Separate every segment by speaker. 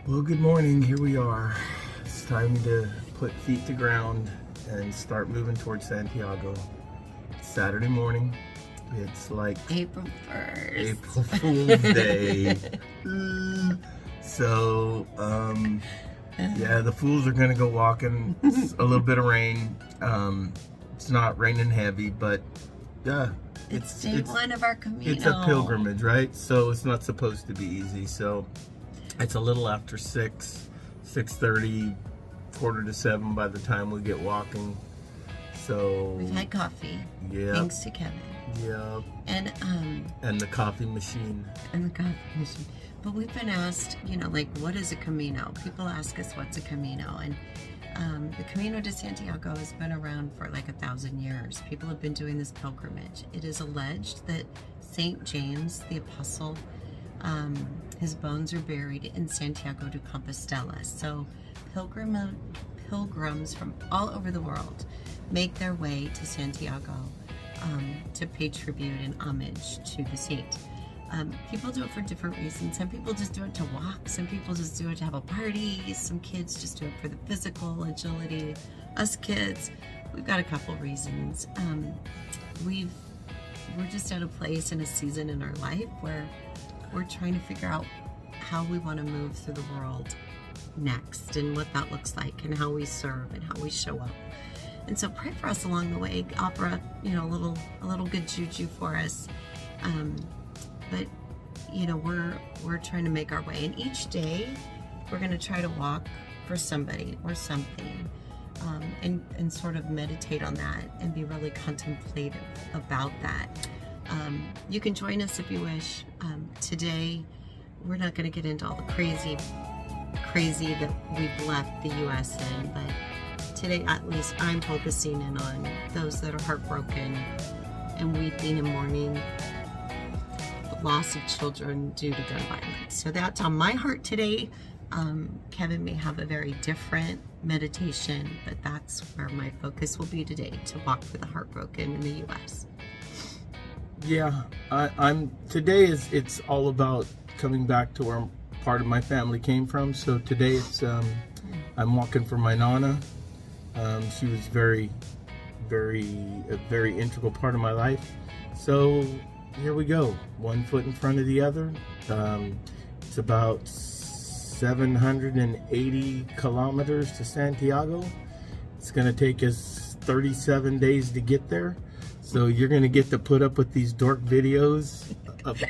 Speaker 1: Well, good morning. Here we are. It's time to put feet to ground and start moving towards Santiago. It's Saturday morning. It's like
Speaker 2: April 1st.
Speaker 1: April Fool's Day. So, yeah, the fools are going to go walking. It's a little bit of rain. It's not raining heavy, but yeah.
Speaker 2: It's day one of our Camino.
Speaker 1: It's a pilgrimage, right? So it's not supposed to be easy. So it's a little after 6:30, 6:45 by the time we get walking. So
Speaker 2: we've had coffee.
Speaker 1: Yeah.
Speaker 2: Thanks to Kevin.
Speaker 1: Yeah.
Speaker 2: And
Speaker 1: the coffee machine.
Speaker 2: And the coffee machine. But we've been asked, like, what is a Camino? People ask us what's a Camino, and the Camino de Santiago has been around for like 1,000 years. People have been doing this pilgrimage. It is alleged that Saint James, the apostle, his bones are buried in Santiago de Compostela. So pilgrims from all over the world make their way to Santiago to pay tribute and homage to the saint. People do it for different reasons. Some people just do it to walk. Some people just do it to have a party. Some kids just do it for the physical agility. Us kids, we've got a couple reasons. We're just at a place in a season in our life where we're trying to figure out how we want to move through the world next and what that looks like and how we serve and how we show up. And so pray for us along the way. Offer up, a little good juju for us. But we're trying to make our way, and each day we're going to try to walk for somebody or something, and sort of meditate on that and be really contemplative about that. You can join us if you wish. Today we're not going to get into all the crazy that we've left the U.S. in, but today at least I'm focusing in on those that are heartbroken and weeping and mourning loss of children due to gun violence. So that's on my heart today. Kevin may have a very different meditation, but that's where my focus will be today, to walk for the heartbroken in the U.S.
Speaker 1: Yeah, today it's all about coming back to where part of my family came from. So today I'm walking for my Nana. She was a very integral part of my life. So here we go, one foot in front of the other. It's about 780 kilometers to Santiago. It's going to take us 37 days to get there. So you're going to get to put up with these dork videos of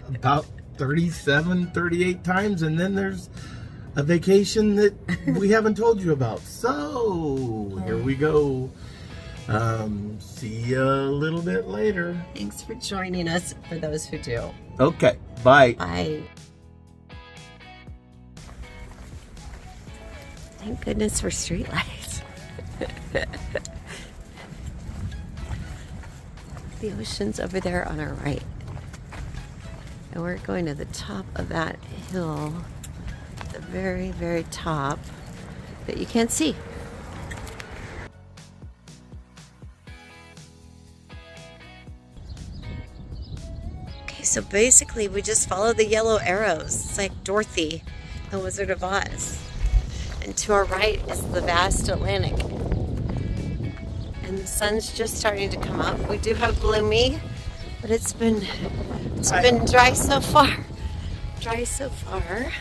Speaker 1: about 38 times, and then there's a vacation that we haven't told you about. So here we go. See you a little bit later.
Speaker 2: Thanks for joining us, for those who do.
Speaker 1: Okay, bye.
Speaker 2: Bye. Thank goodness for streetlights. The ocean's over there on our right. And we're going to the top of that hill, the very, very top that you can't see. So basically we just follow the yellow arrows. It's like Dorothy, the Wizard of Oz. And to our right is the vast Atlantic. And the sun's just starting to come up. We do have gloomy, but it's been dry so far. Dry so far.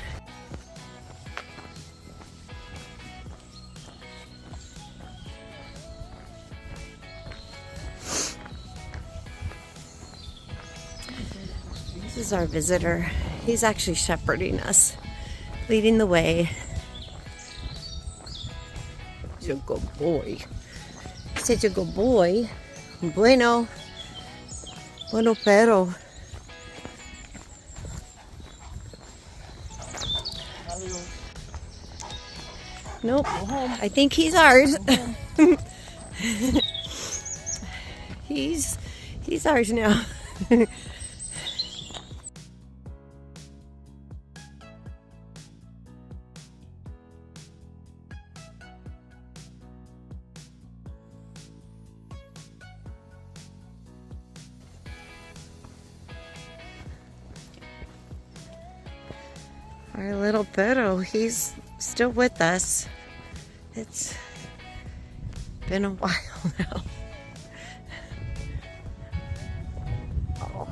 Speaker 2: This is our visitor. He's actually shepherding us, leading the way. He's a good boy. Such a good boy. Bueno pero. Nope. I think he's ours. He's ours now. our little Pero, he's still with us. It's been a while now. Oh.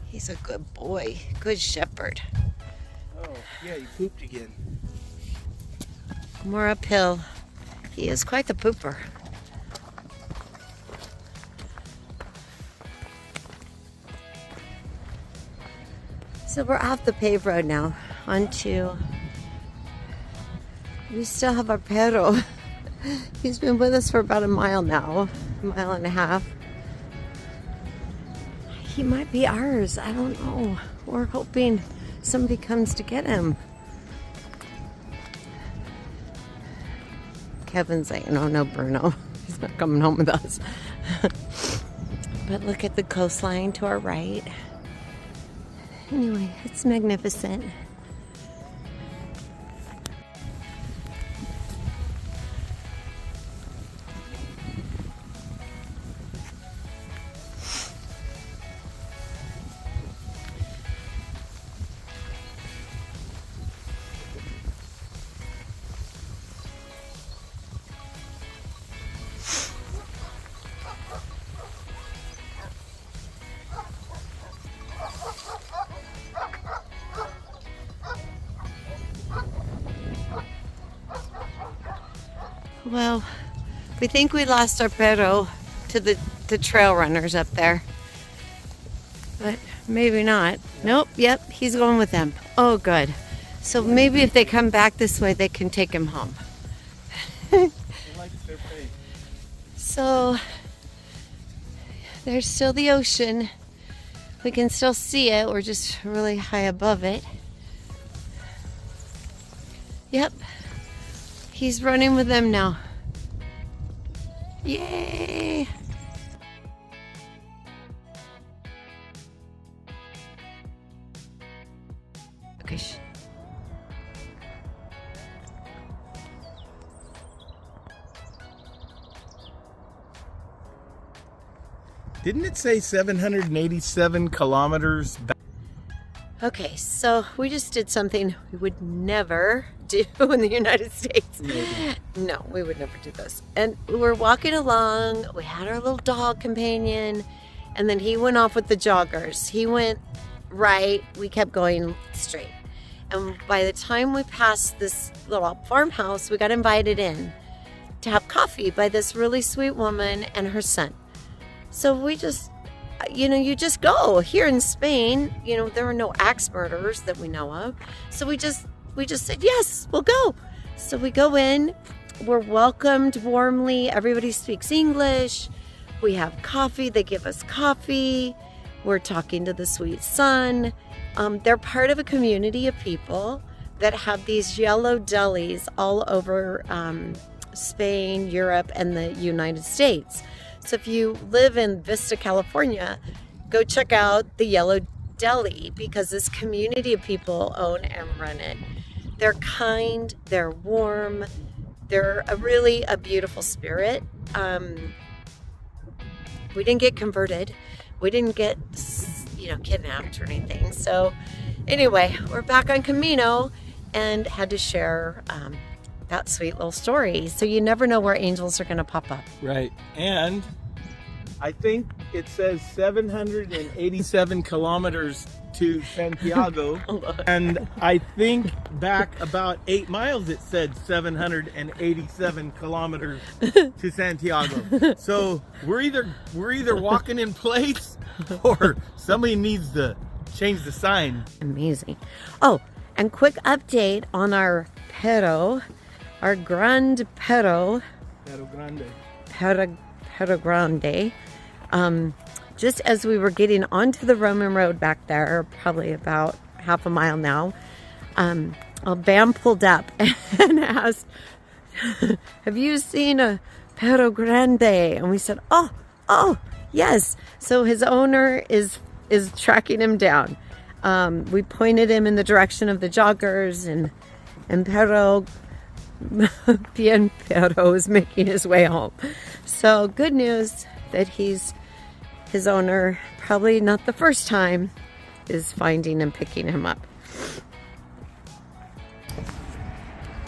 Speaker 2: He's a good boy, good shepherd.
Speaker 1: Oh, yeah, he pooped again.
Speaker 2: More uphill. He is quite the pooper. So we're off the paved road now, onto, we still have our Pero. He's been with us for about a mile now, a mile and a half. He might be ours, I don't know. We're hoping somebody comes to get him. Kevin's saying, oh no, Bruno, he's not coming home with us. But look at the coastline to our right. Anyway, it's magnificent. Well, we think we lost our Pero to the trail runners up there. But maybe not. Nope, yep, he's going with them. Oh, good. So maybe if they come back this way, they can take him home. So, there's still the ocean. We can still see it. We're just really high above it. Yep. He's running with them now. Yay! Okay.
Speaker 1: Didn't it say 787 kilometers back?
Speaker 2: Okay, so we just did something we would never do in the United States. No, we would never do this. And we were walking along, we had our little dog companion, and then he went off with the joggers. He went right, we kept going straight. And by the time we passed this little farmhouse, we got invited in to have coffee by this really sweet woman and her son. So we just, you just go. Here in Spain, there are no axe murderers that we know of. So we just said, yes, we'll go. So we go in, we're welcomed warmly. Everybody speaks English. We have coffee. They give us coffee. We're talking to the sweet son. They're part of a community of people that have these yellow delis all over Spain, Europe, and the United States. So if you live in Vista, California, go check out the Yellow Deli because this community of people own and run it. They're kind, they're warm, they're really a beautiful spirit. We didn't get converted. We didn't get, kidnapped or anything. So anyway, we're back on Camino and had to share that sweet little story. So you never know where angels are going to pop up.
Speaker 1: Right. And I think it says 787 kilometers to Santiago. And I think back about 8 miles it said 787 kilometers to Santiago. So we're either walking in place or somebody needs to change the sign.
Speaker 2: Amazing. Oh, and quick update on our Pero. Our Grand Pero. Pero Grande. Just as we were getting onto the Roman road back there, probably about half a mile now, a van pulled up and asked, have you seen a Pero Grande? And we said, oh, yes. So his owner is tracking him down. We pointed him in the direction of the joggers, and Pero Bien Pero is making his way home. So good news that his owner, probably not the first time, is finding and picking him up.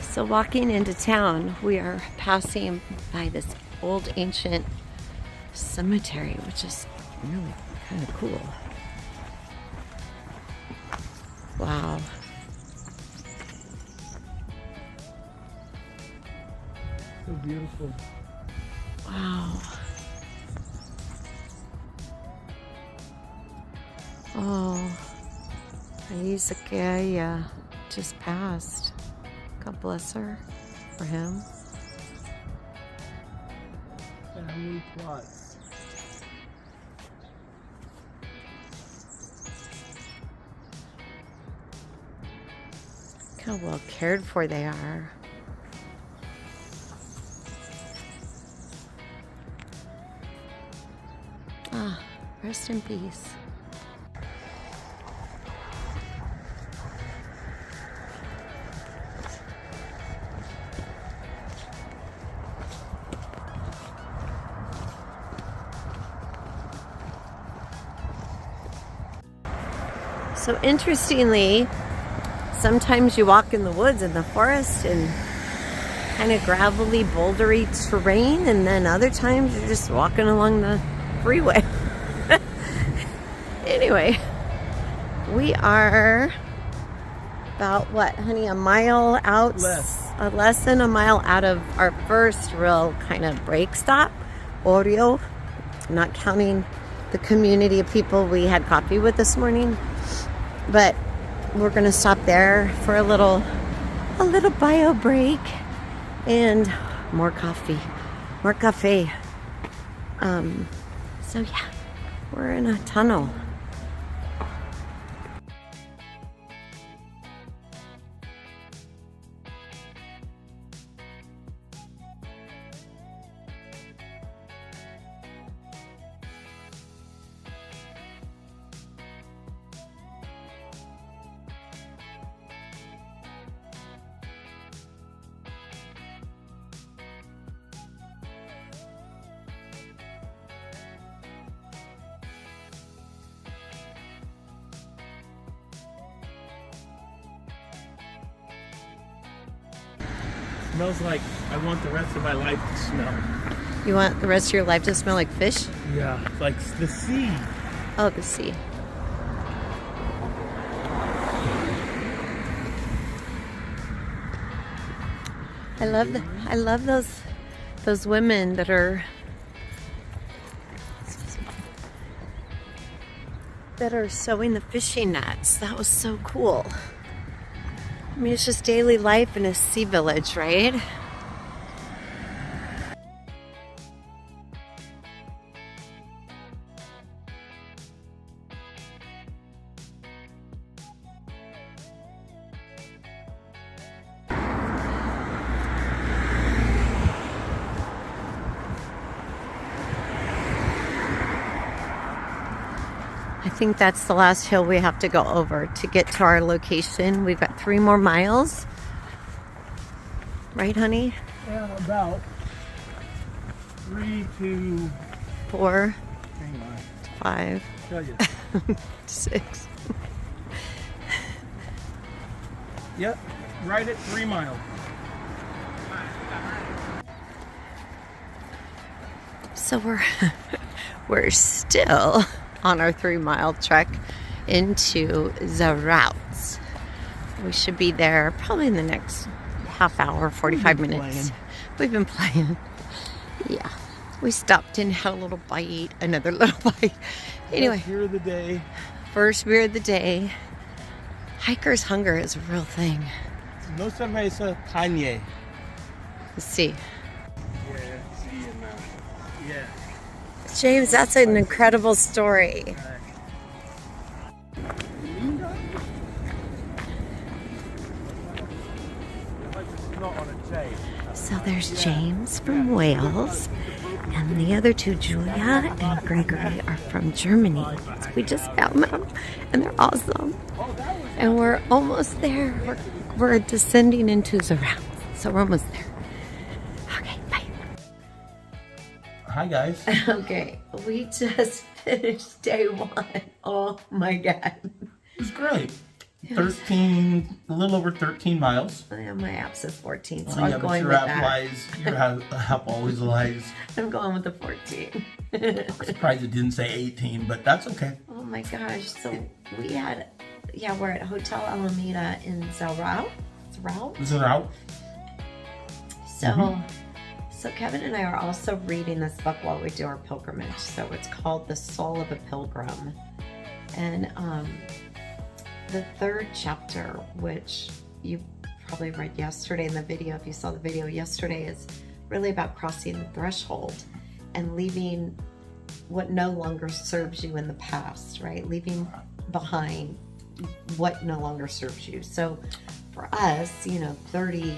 Speaker 2: So walking into town, we are passing by this old ancient cemetery, which is really kind of cool. Wow.
Speaker 1: So beautiful.
Speaker 2: Wow. Oh, Isakaya just passed. God bless her, for him.
Speaker 1: Family plots.
Speaker 2: Look how well cared for they are. Ah, rest in peace. So interestingly, sometimes you walk in the woods in the forest and kind of gravelly, bouldery terrain, and then other times you're just walking along the freeway. Anyway, we are about what, honey, a mile out? Less than a mile out of our first real kind of break stop, Oreo, not counting the community of people we had coffee with this morning. But we're gonna stop there for a little bio break and more coffee, more cafe. So yeah, we're in a tunnel.
Speaker 1: Smells like I want the rest of my life to smell.
Speaker 2: You want the rest of your life to smell like fish?
Speaker 1: Yeah, like the sea.
Speaker 2: Oh, the sea. I love those women that are sewing the fishing nets. That was so cool. I mean, it's just daily life in a sea village, right? I think that's the last hill we have to go over to get to our location. We've got 3 more miles. Right, honey?
Speaker 1: Yeah, about 3 to
Speaker 2: 4,
Speaker 1: hang on.
Speaker 2: 5,
Speaker 1: Tell you.
Speaker 2: 6.
Speaker 1: Yep, right at 3 miles.
Speaker 2: So we're still on our 3-mile trek into the routes. We should be there probably in the next half hour, 45 minutes. We've been playing. Yeah. We stopped and had a little bite, another little bite. Anyway.
Speaker 1: First beer of the day.
Speaker 2: First beer of the day. Hiker's hunger is a real thing.
Speaker 1: No cerveza, caña.
Speaker 2: Let's see.
Speaker 1: Yeah, see you now. Yeah.
Speaker 2: James, that's an incredible story. So there's James from Wales, and the other 2, Julia and Gregory, are from Germany. So we just found them, and they're awesome. And we're almost there. We're descending into the route, so we're almost there. Okay, bye.
Speaker 1: Hi guys.
Speaker 2: Okay, we just finished day 1. Oh my God.
Speaker 1: It was great. 13, a little over 13 miles.
Speaker 2: Yeah, my app says 14, so
Speaker 1: Oh,
Speaker 2: I'm
Speaker 1: yeah,
Speaker 2: going
Speaker 1: but
Speaker 2: with
Speaker 1: your
Speaker 2: that.
Speaker 1: lies. Your app always lies.
Speaker 2: I'm going with the 14.
Speaker 1: I'm surprised it didn't say 18, but that's okay.
Speaker 2: Oh my gosh. So we had, we're at Hotel Alameda in Zerau.
Speaker 1: Zerau.
Speaker 2: So Kevin and I are also reading this book while we do our pilgrimage. So it's called The Soul of a Pilgrim. And the third chapter, which you probably read yesterday in the video, if you saw the video yesterday, is really about crossing the threshold and leaving what no longer serves you in the past, right? Leaving behind what no longer serves you. So for us, 30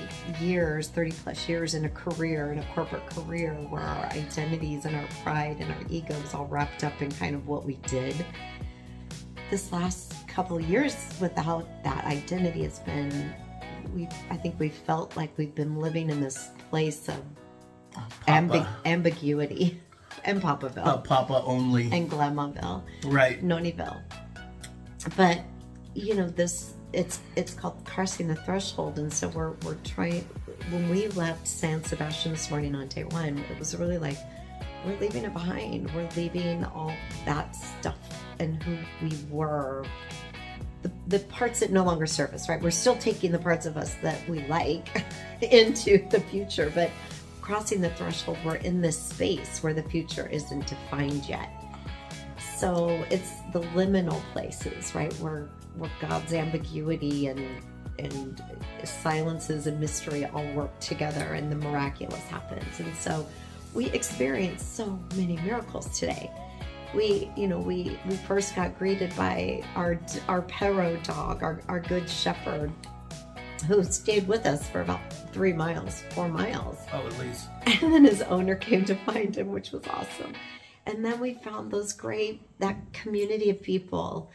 Speaker 2: plus years in a career, in a corporate career, where our identities and our pride and our egos all wrapped up in kind of what we did. This last couple of years without that identity has been, I think we felt like we've been living in this place of ambiguity. And Papaville.
Speaker 1: Papa only.
Speaker 2: And Glamaville.
Speaker 1: Right.
Speaker 2: Noniville. But, it's called Crossing the Threshold. And so we're trying, when we left San Sebastian this morning on day one, it was really like, we're leaving it behind. We're leaving all that stuff and who we were, the parts that no longer serve us, right? We're still taking the parts of us that we like into the future, but crossing the threshold, we're in this space where the future isn't defined yet. So it's the liminal places, right? Where God's ambiguity and silences and mystery all work together and the miraculous happens. And so we experienced so many miracles today. We first got greeted by our Perro dog, our good shepherd, who stayed with us for about 4 miles.
Speaker 1: Oh, at least.
Speaker 2: And then his owner came to find him, which was awesome. And then we found that community of people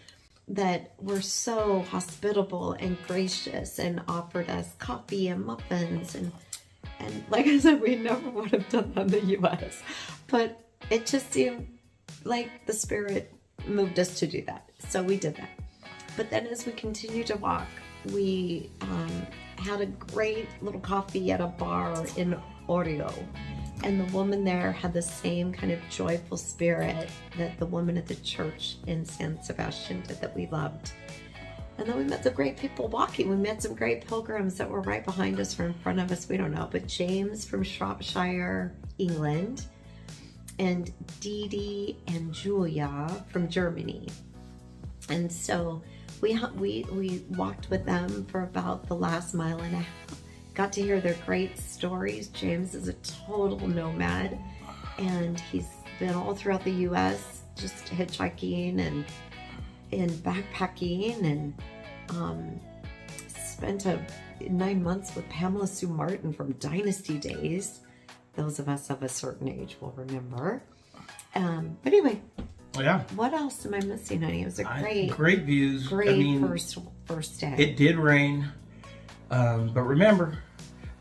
Speaker 2: that were so hospitable and gracious and offered us coffee and muffins. And like I said, we never would have done that in the U.S. But it just seemed like the Spirit moved us to do that. So we did that. But then as we continued to walk, we had a great little coffee at a bar in Orio. And the woman there had the same kind of joyful spirit that the woman at the church in San Sebastian did that we loved. And then we met the great people walking. We met some great pilgrims that were right behind us or in front of us. We don't know. But James from Shropshire, England, and Dee Dee and Julia from Germany. And so we walked with them for about the last mile and a half. Got to hear their great stories. James is a total nomad, and he's been all throughout the U.S. just hitchhiking and backpacking, and spent 9 months with Pamela Sue Martin from Dynasty days. Those of us of a certain age will remember. But anyway,
Speaker 1: yeah.
Speaker 2: What else am I missing, honey? It was a
Speaker 1: great views.
Speaker 2: Great first day.
Speaker 1: It did rain, but remember,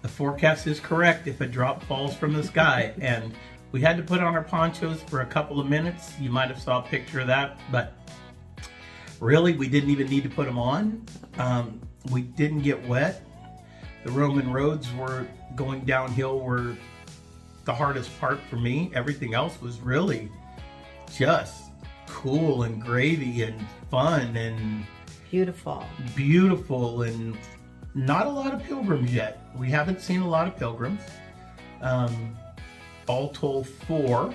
Speaker 1: the forecast is correct if a drop falls from the sky. And we had to put on our ponchos for a couple of minutes. You might have saw a picture of that, but really we didn't even need to put them on. We didn't get wet. The Roman roads were going downhill were the hardest part for me. Everything else was really just cool and gravy and fun and beautiful, and not a lot of pilgrims yet. We haven't seen a lot of pilgrims. All told 4.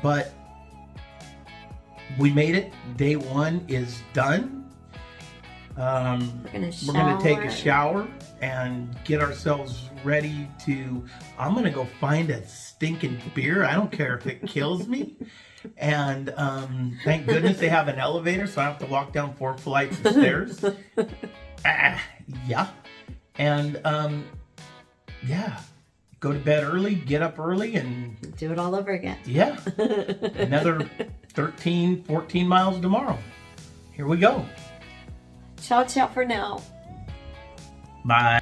Speaker 1: But we made it. Day 1 is done. We're gonna take a shower and get ourselves ready to, I'm gonna go find a stinking beer. I don't care if it kills me. And thank goodness they have an elevator, so I don't have to walk down 4 flights of stairs. Yeah. And yeah, go to bed early, get up early, and
Speaker 2: do it all over again.
Speaker 1: Yeah. Another 13, 14 miles tomorrow. Here we go.
Speaker 2: Ciao, ciao for now.
Speaker 1: Bye.